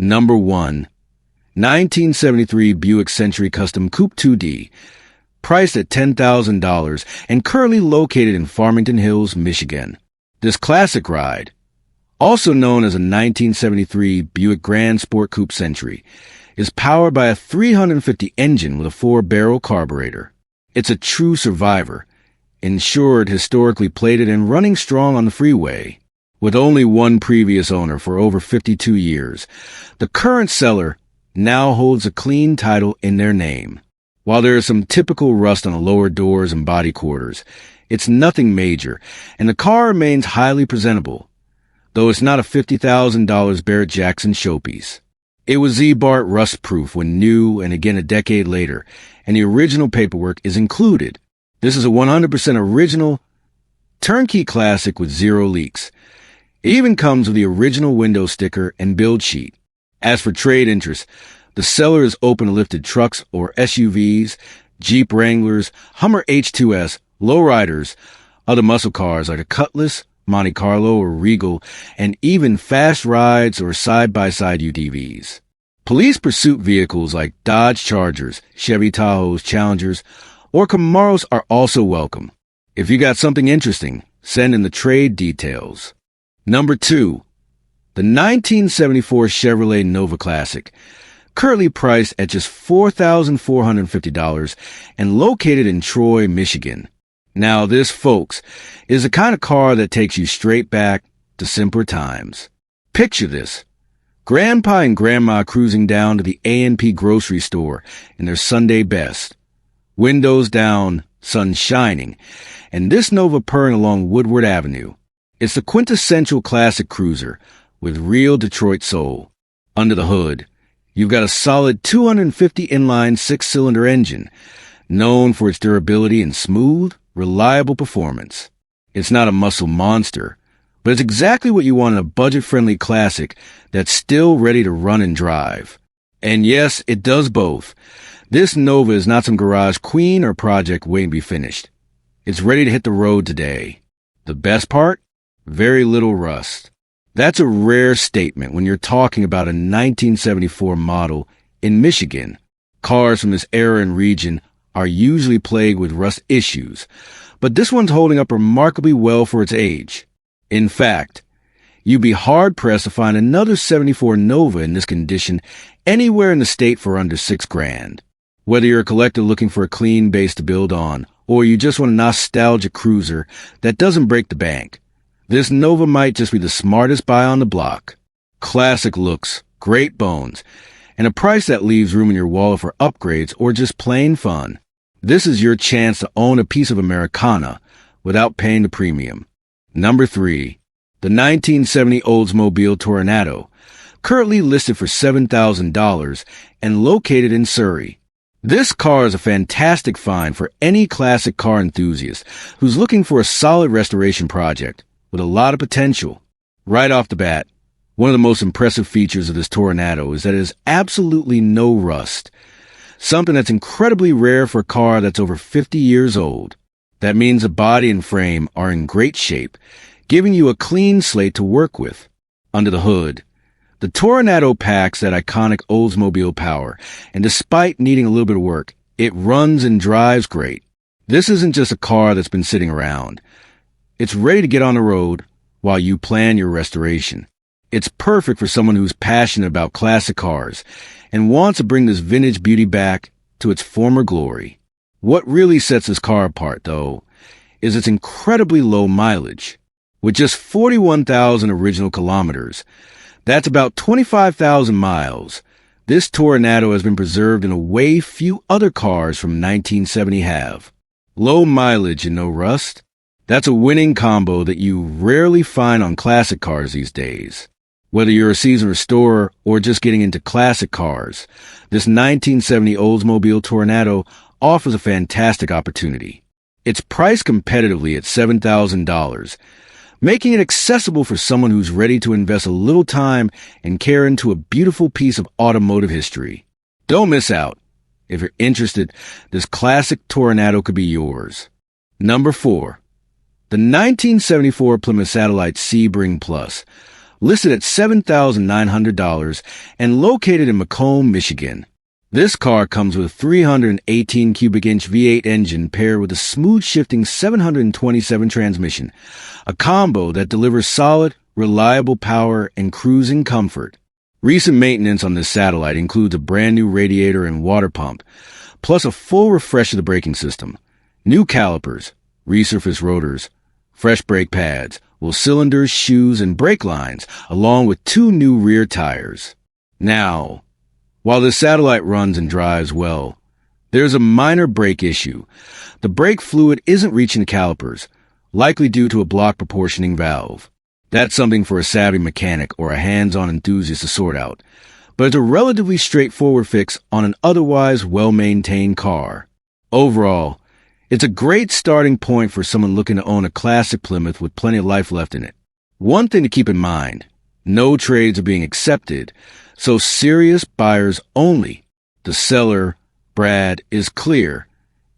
Number 1. 1973 Buick Century Custom Coupe 2D, priced at $10,000 and currently located in Farmington Hills, Michigan. This classic ride, also known as a 1973 Buick Grand Sport Coupe Century, is powered by a 350 engine with a 4-barrel carburetor. It's a true survivor, insured, historically plated, and running strong on the freeway. With only one previous owner for over 52 years, the current seller now holds a clean title in their name. While there is some typical rust on the lower doors and body quarters, it's nothing major, and the car remains highly presentable, though it's not a $50,000 Barrett-Jackson showpiece. It was Z-Bart rust-proof when new and again a decade later, and the original paperwork is included. This is a 100% original, turnkey classic with 0 leaks. It even comes with the original window sticker and build sheet. As for trade interest, the seller is open to lifted trucks or SUVs, Jeep Wranglers, Hummer H2S, lowriders, other muscle cars like the Cutlass, Monte Carlo, or Regal, and even fast rides or side-by-side UTVs. Police pursuit vehicles like Dodge Chargers, Chevy Tahoes, Challengers, or Camaros are also welcome. If you got something interesting, send in the trade details. Number 2. The 1974 Chevrolet Nova Classic, currently priced at just $4,450 and located in Troy, Michigan. Now this, folks, is the kind of car that takes you straight back to simpler times. Picture this. Grandpa and Grandma cruising down to the A&P grocery store in their Sunday best. Windows down, sun shining, and this Nova purring along Woodward Avenue. It's the quintessential classic cruiser with real Detroit soul. Under the hood, you've got a solid 250 inline 6-cylinder engine, known for its durability and smooth, reliable performance. It's not a muscle monster, but it's exactly what you want in a budget-friendly classic that's still ready to run and drive. And yes, it does both. This Nova is not some garage queen or project waiting to be finished. It's ready to hit the road today. The best part? Very little rust. That's a rare statement when you're talking about a 1974 model in Michigan. Cars from this era and region are usually plagued with rust issues, but this one's holding up remarkably well for its age. In fact, you'd be hard-pressed to find another 74 Nova in this condition anywhere in the state for under $6,000. Whether you're a collector looking for a clean base to build on, or you just want a nostalgic cruiser that doesn't break the bank, this Nova might just be the smartest buy on the block. Classic looks, great bones, and a price that leaves room in your wallet for upgrades or just plain fun. This is your chance to own a piece of Americana without paying the premium. Number 3. The 1970 Oldsmobile Toronado, currently listed for $7,000 and located in Surrey. This car is a fantastic find for any classic car enthusiast who's looking for a solid restoration project with a lot of potential. Right off the bat, one of the most impressive features of this Toronado is that it has absolutely no rust, something that's incredibly rare for a car that's over 50 years old. That means the body and frame are in great shape, giving you a clean slate to work with. Under the hood, the Toronado packs that iconic Oldsmobile power, and despite needing a little bit of work, it runs and drives great. This isn't just a car that's been sitting around. It's ready to get on the road while you plan your restoration. It's perfect for someone who's passionate about classic cars and wants to bring this vintage beauty back to its former glory. What really sets this car apart, though, is its incredibly low mileage. With just 41,000 original kilometers, that's about 25,000 miles, this Toronado has been preserved in a way few other cars from 1970 have. Low mileage and no rust? That's a winning combo that you rarely find on classic cars these days. Whether you're a seasoned restorer or just getting into classic cars, this 1970 Oldsmobile Toronado offers a fantastic opportunity. It's priced competitively at $7,000, making it accessible for someone who's ready to invest a little time and care into a beautiful piece of automotive history. Don't miss out. If you're interested, this classic Toronado could be yours. Number 4. The 1974 Plymouth Satellite Sebring Plus, listed at $7,900 and located in Macomb, Michigan. This car comes with a 318 cubic inch V8 engine paired with a smooth shifting 727 transmission, a combo that delivers solid, reliable power and cruising comfort. Recent maintenance on this satellite includes a brand new radiator and water pump, plus a full refresh of the braking system, new calipers, resurfaced rotors, fresh brake pads, wheel cylinders, shoes, and brake lines, along with 2 new rear tires. Now, while the satellite runs and drives well, there's a minor brake issue. The brake fluid isn't reaching the calipers, likely due to a block proportioning valve. That's something for a savvy mechanic or a hands-on enthusiast to sort out, but it's a relatively straightforward fix on an otherwise well-maintained car. Overall, it's a great starting point for someone looking to own a classic Plymouth with plenty of life left in it. One thing to keep in mind, no trades are being accepted, so serious buyers only. The seller, Brad, is clear.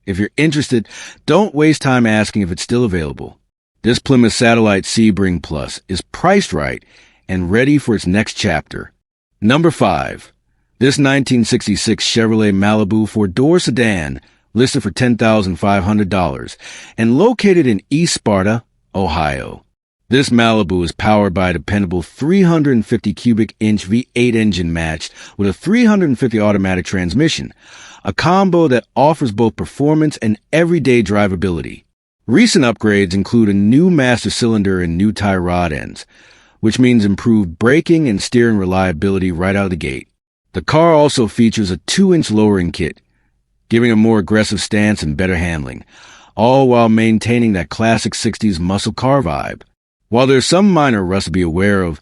If you're interested, don't waste time asking if it's still available. This Plymouth Satellite Sebring Plus is priced right and ready for its next chapter. Number 5. This 1966 Chevrolet Malibu 4-door sedan, listed for $10,500 and located in East Sparta, Ohio. This Malibu is powered by a dependable 350 cubic inch V8 engine matched with a 350 automatic transmission, a combo that offers both performance and everyday drivability. Recent upgrades include a new master cylinder and new tie rod ends, which means improved braking and steering reliability right out of the gate. The car also features a 2-inch lowering kit, giving a more aggressive stance and better handling, all while maintaining that classic 60s muscle car vibe. While there's some minor rust to be aware of,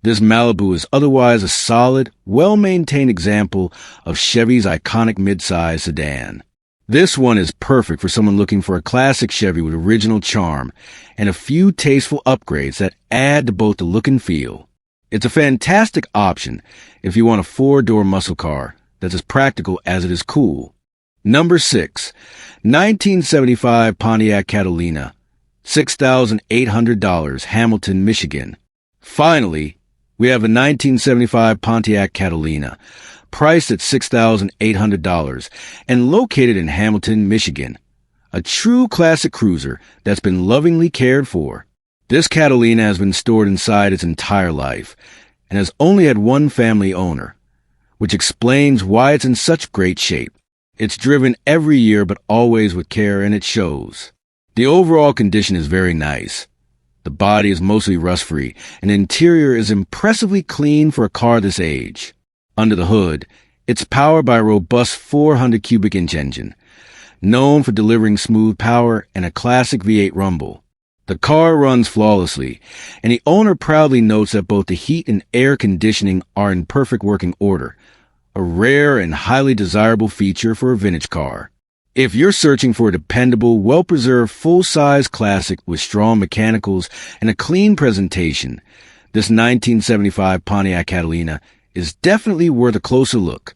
this Malibu is otherwise a solid, well-maintained example of Chevy's iconic midsize sedan. This one is perfect for someone looking for a classic Chevy with original charm and a few tasteful upgrades that add to both the look and feel. It's a fantastic option if you want a 4-door muscle car that's as practical as it is cool. Number 6. 1975 Pontiac Catalina, $6,800, Hamilton, Michigan. Finally, we have a 1975 Pontiac Catalina, priced at $6,800 and located in Hamilton, Michigan. A true classic cruiser that's been lovingly cared for. This Catalina has been stored inside its entire life and has only had one family owner, which explains why it's in such great shape. It's driven every year but always with care, and it shows. The overall condition is very nice. The body is mostly rust-free and the interior is impressively clean for a car this age. Under the hood, it's powered by a robust 400 cubic inch engine, known for delivering smooth power and a classic V8 rumble. The car runs flawlessly, and the owner proudly notes that both the heat and air conditioning are in perfect working order, a rare and highly desirable feature for a vintage car. If you're searching for a dependable, well-preserved, full-size classic with strong mechanicals and a clean presentation, this 1975 Pontiac Catalina is definitely worth a closer look.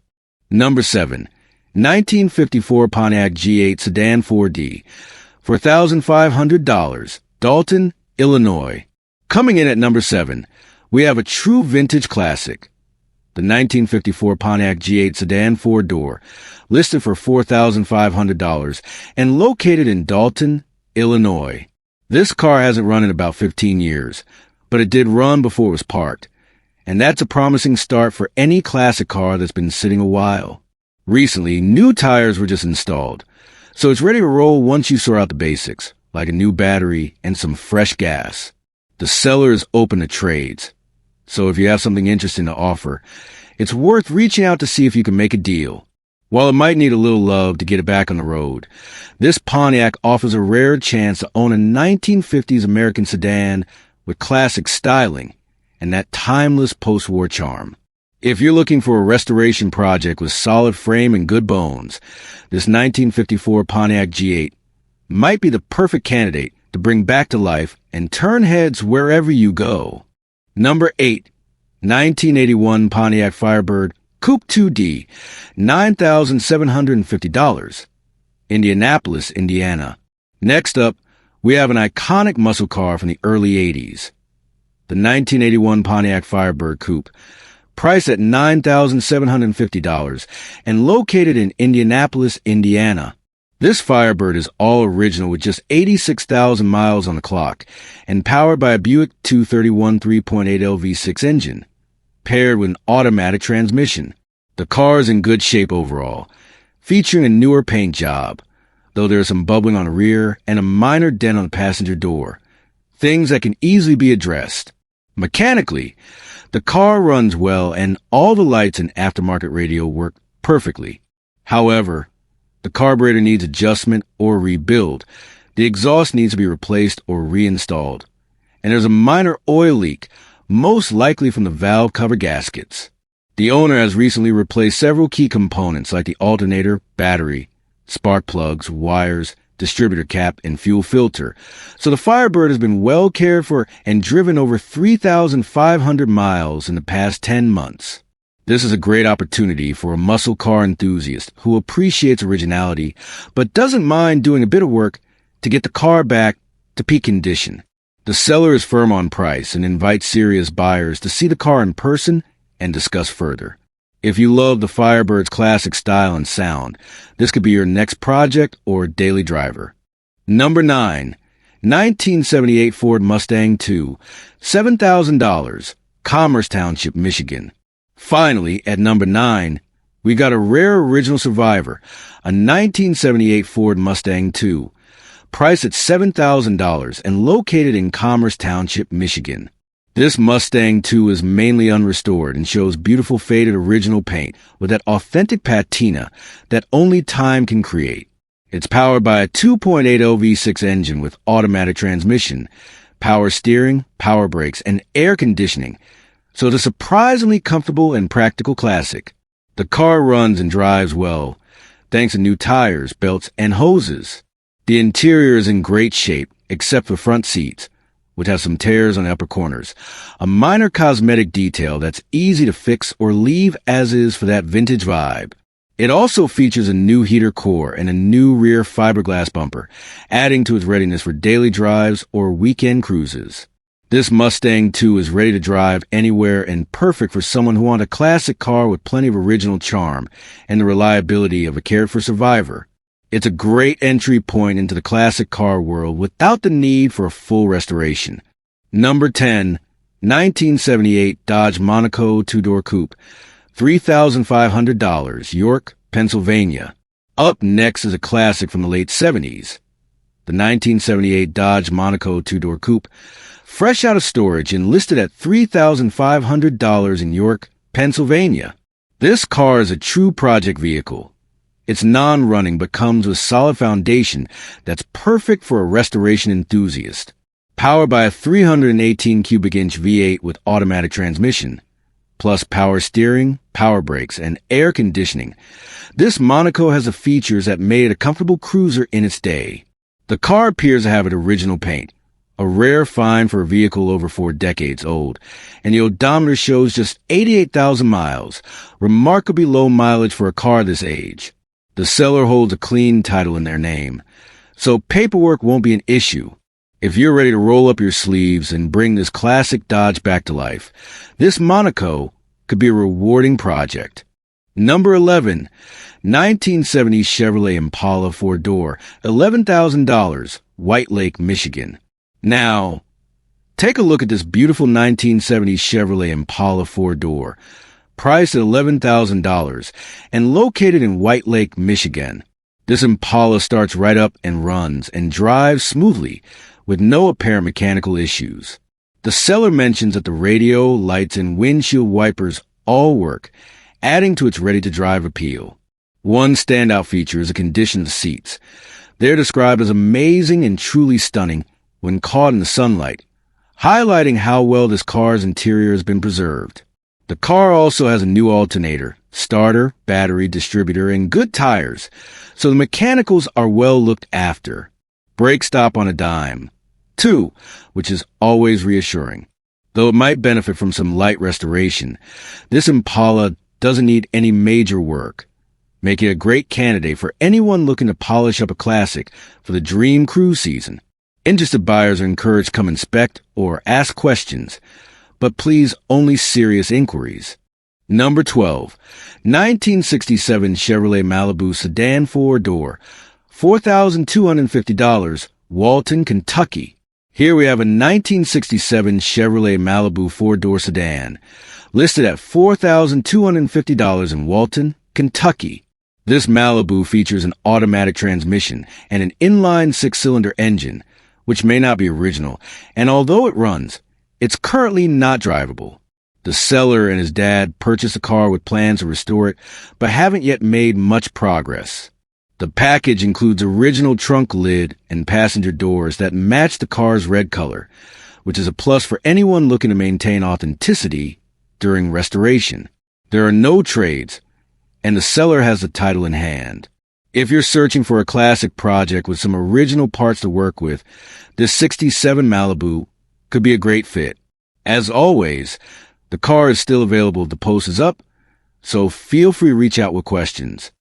Number 7. 1954 Pontiac G8 Sedan 4D for $1,500, Dalton, Illinois. Coming in at number 7, we have a true vintage classic. The 1954 Pontiac G8 Sedan 4-door, listed for $4,500 and located in Dalton, Illinois. This car hasn't run in about 15 years, but it did run before it was parked. And that's a promising start for any classic car that's been sitting a while. Recently, new tires were just installed, so it's ready to roll once you sort out the basics, like a new battery and some fresh gas. The seller is open to trades, so if you have something interesting to offer, it's worth reaching out to see if you can make a deal. While it might need a little love to get it back on the road, this Pontiac offers a rare chance to own a 1950s American sedan with classic styling and that timeless post-war charm. If you're looking for a restoration project with solid frame and good bones, this 1954 Pontiac G8 might be the perfect candidate to bring back to life and turn heads wherever you go. Number 8. 1981 Pontiac Firebird Coupe 2D, $9,750, Indianapolis, Indiana. Next up, we have an iconic muscle car from the early 80s. the 1981 Pontiac Firebird Coupe, priced at $9,750 and located in Indianapolis, Indiana. This Firebird is all original with just 86,000 miles on the clock and powered by a Buick 231 3.8L V6 engine, paired with an automatic transmission. The car is in good shape overall, featuring a newer paint job, though there is some bubbling on the rear and a minor dent on the passenger door, things that can easily be addressed. Mechanically, the car runs well and all the lights and aftermarket radio work perfectly. However, the carburetor needs adjustment or rebuild, the exhaust needs to be replaced or reinstalled, and there's a minor oil leak, most likely from the valve cover gaskets. The owner has recently replaced several key components like the alternator, battery, spark plugs, wires, distributor cap, and fuel filter, so the Firebird has been well cared for and driven over 3,500 miles in the past 10 months. This is a great opportunity for a muscle car enthusiast who appreciates originality but doesn't mind doing a bit of work to get the car back to peak condition. The seller is firm on price and invites serious buyers to see the car in person and discuss further. If you love the Firebird's classic style and sound, this could be your next project or daily driver. Number 9. 1978 Ford Mustang II, $7,000, Commerce Township, Michigan. Finally, at number 9, we got a rare original survivor, a 1978 Ford Mustang II, priced at $7,000 and located in Commerce Township, Michigan. This Mustang II is mainly unrestored and shows beautiful faded original paint with that authentic patina that only time can create. It's powered by a 2.8L V6 engine with automatic transmission, power steering, power brakes, and air conditioning, so it's a surprisingly comfortable and practical classic. The car runs and drives well, thanks to new tires, belts, and hoses. The interior is in great shape, except for front seats, which have some tears on the upper corners, a minor cosmetic detail that's easy to fix or leave as is for that vintage vibe. It also features a new heater core and a new rear fiberglass bumper, adding to its readiness for daily drives or weekend cruises. This Mustang II is ready to drive anywhere and perfect for someone who wants a classic car with plenty of original charm and the reliability of a cared-for survivor. It's a great entry point into the classic car world without the need for a full restoration. Number 10. 1978 Dodge Monaco two-door coupe, $3,500, York, Pennsylvania. Up next is a classic from the late 70s. The 1978 Dodge Monaco two-door coupe, fresh out of storage and listed at $3,500 in York, Pennsylvania. This car is a true project vehicle. It's non-running but comes with solid foundation that's perfect for a restoration enthusiast. Powered by a 318 cubic inch V8 with automatic transmission, plus power steering, power brakes, and air conditioning, this Monaco has the features that made it a comfortable cruiser in its day. The car appears to have its original paint, a rare find for a vehicle over 4 decades old, and the odometer shows just 88,000 miles, remarkably low mileage for a car this age. The seller holds a clean title in their name, so paperwork won't be an issue. If you're ready to roll up your sleeves and bring this classic Dodge back to life, this Monaco could be a rewarding project. Number 11. 1970 Chevrolet Impala 4-door, $11,000, White Lake, Michigan. Now, take a look at this beautiful 1970 Chevrolet Impala 4-door, priced at $11,000 and located in White Lake, Michigan. This Impala starts right up and runs and drives smoothly with no apparent mechanical issues. The seller mentions that the radio, lights, and windshield wipers all work, adding to its ready-to-drive appeal. One standout feature is the condition of the seats. They're described as amazing and truly stunning when caught in the sunlight, highlighting how well this car's interior has been preserved. The car also has a new alternator, starter, battery, distributor, and good tires, so the mechanicals are well looked after. Brake stop on a dime, too, which is always reassuring. Though it might benefit from some light restoration, this Impala doesn't need any major work, making it a great candidate for anyone looking to polish up a classic for the dream cruise season. Interested buyers are encouraged to come inspect or ask questions, but please only serious inquiries. Number 12, 1967 Chevrolet Malibu Sedan 4-door, $4,250, Walton, Kentucky. Here we have a 1967 Chevrolet Malibu 4-door sedan, listed at $4,250 in Walton, Kentucky. This Malibu features an automatic transmission and an inline six-cylinder engine, which may not be original, and although it runs, it's currently not drivable. The seller and his dad purchased the car with plans to restore it, but haven't yet made much progress. The package includes original trunk lid and passenger doors that match the car's red color, which is a plus for anyone looking to maintain authenticity during restoration. There are no trades, and the seller has the title in hand. If you're searching for a classic project with some original parts to work with, this 67 Malibu could be a great fit. As always, the car is still available if the post is up, so feel free to reach out with questions.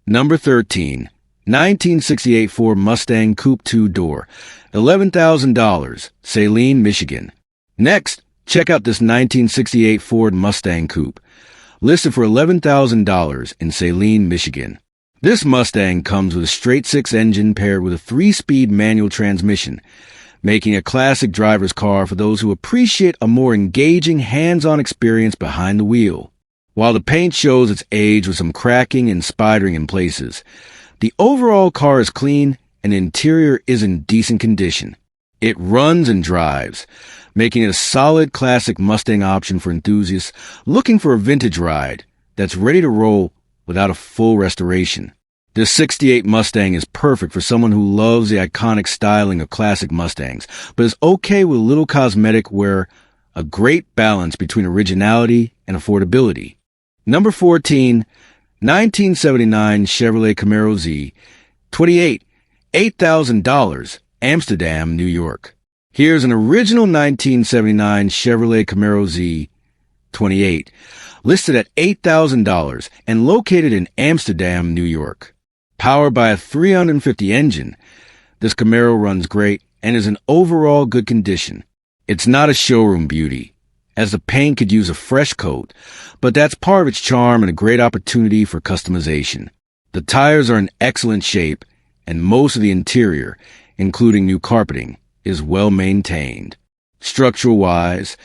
Number 13, 1968 Ford Mustang Coupe 2-door, $11,000, Saline, Michigan. Next, check out this 1968 Ford Mustang Coupe, listed for $11,000 in Saline, Michigan. This Mustang comes with a straight-six engine paired with a 3-speed manual transmission, making a classic driver's car for those who appreciate a more engaging hands-on experience behind the wheel. While the paint shows its age with some cracking and spidering in places, the overall car is clean and the interior is in decent condition. It runs and drives, making it a solid classic Mustang option for enthusiasts looking for a vintage ride that's ready to roll without a full restoration. This 68 Mustang is perfect for someone who loves the iconic styling of classic Mustangs, but is okay with a little cosmetic where a great balance between originality and affordability. Number 14, 1979 Chevrolet Camaro Z, 28, $8,000, Amsterdam, New York. Here's an original 1979 Chevrolet Camaro Z, 28, listed at $8,000 and located in Amsterdam, New York. Powered by a 350 engine, this Camaro runs great and is in overall good condition. It's not a showroom beauty, as the paint could use a fresh coat, but that's part of its charm and a great opportunity for customization. The tires are in excellent shape, and most of the interior, including new carpeting, is well maintained. Structural-wise,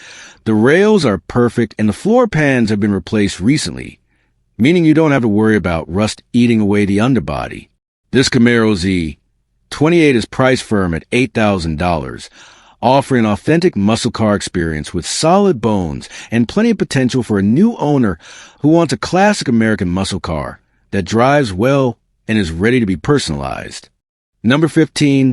the rails are perfect and the floor pans have been replaced recently, meaning you don't have to worry about rust eating away the underbody. This Camaro Z, 28 is priced firm at $8,000, offering an authentic muscle car experience with solid bones and plenty of potential for a new owner who wants a classic American muscle car that drives well and is ready to be personalized. Number 15,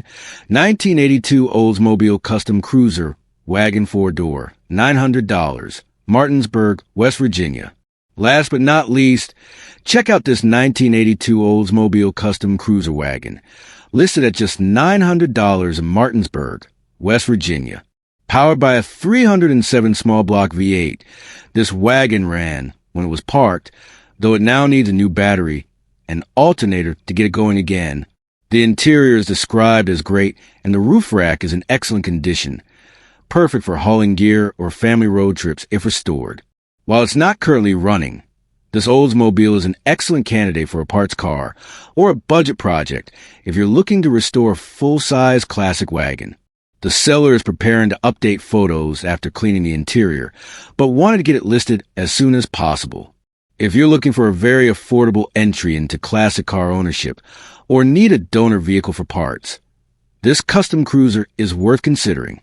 1982 Oldsmobile Custom Cruiser Wagon 4-door, $900, Martinsburg, West Virginia. Last but not least, check out this 1982 Oldsmobile Custom Cruiser Wagon, listed at just $900 in Martinsburg, West Virginia. Powered by a 307 small block V8, this wagon ran when it was parked, though it now needs a new battery and alternator to get it going again. The interior is described as great and the roof rack is in excellent condition, perfect for hauling gear or family road trips if restored. While it's not currently running, this Oldsmobile is an excellent candidate for a parts car or a budget project if you're looking to restore a full-size classic wagon. The seller is preparing to update photos after cleaning the interior, but wanted to get it listed as soon as possible. If you're looking for a very affordable entry into classic car ownership or need a donor vehicle for parts, this custom cruiser is worth considering.